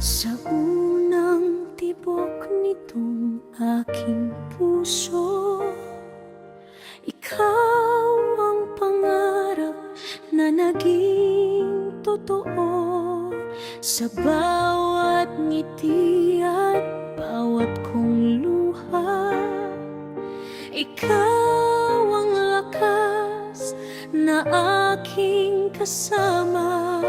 Sa unang tibok nitong aking puso, ikaw ang pangarap na naging totoo. Sa bawat ngiti at bawat kong luha, ikaw ang lakas na aking kasama.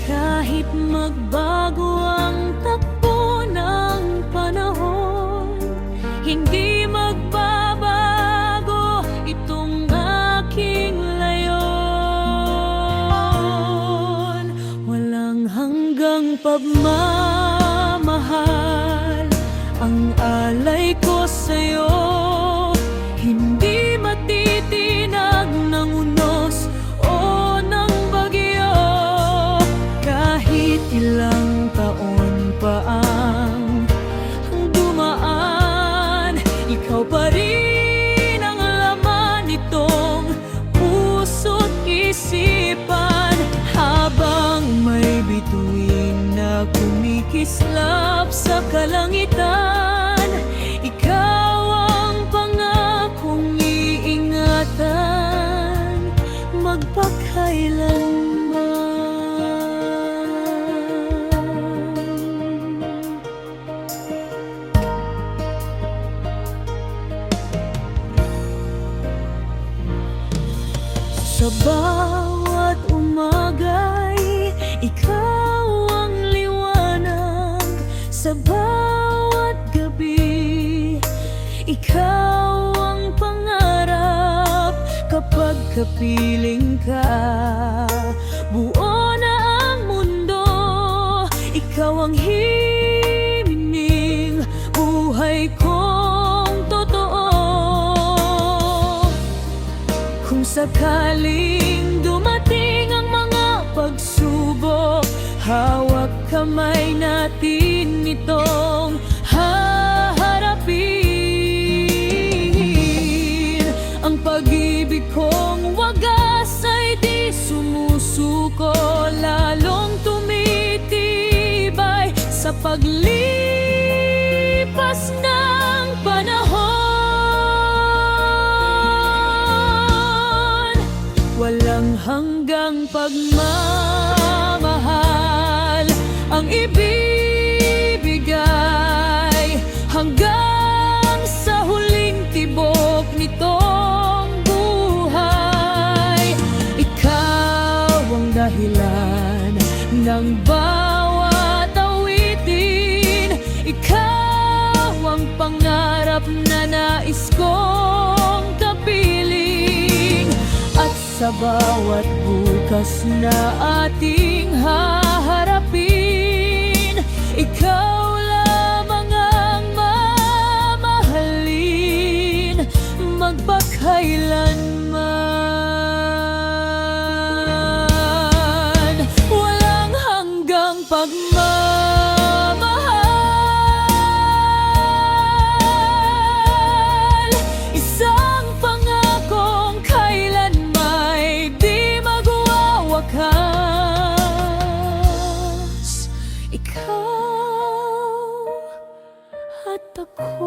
Kahit magbago ang takbo ng panahon, hindi magbabago itong aking layon. Walang hanggang pagmamahal ang alay ko sa'yo. Hindi matitinag ng unos o ng bagyo. Kahit ilang taon pa ang dumaan, ikaw pa rin ang laman nitong puso't isipan. Habang may bituin na kumikislap sa kalangitan, ikaw ang pangakong iingatan magpakailanman. Sa bawat umaga'y ikaw ang liwanag. Sa bawat gabi, ikaw ang pangarap. Kapag kapiling ka, buo na ang mundo. Ikaw ang himig, buhay kong totoo. Kung sakaling dumating ang mga pagsubok, hawak kamay natin itong haharapin. Ang pag-ibig kong wagas ay di sumusuko, lalong tumitibay sa paglipas ng panahon. Walang hanggang pagmamahal ang ibibigay, hanggang sa huling tibok nitong buhay. Ikaw ang dahilan ng bawat awitin. Ikaw ang pangarap na nais kong kapiling. At sa bawat bukas na ating haharapin, ikaw lamang ang mamahalin magpakailanman. Walang hanggang pagmamahal, isang pangakong kailan may di magwawakas. Ikaw at ako.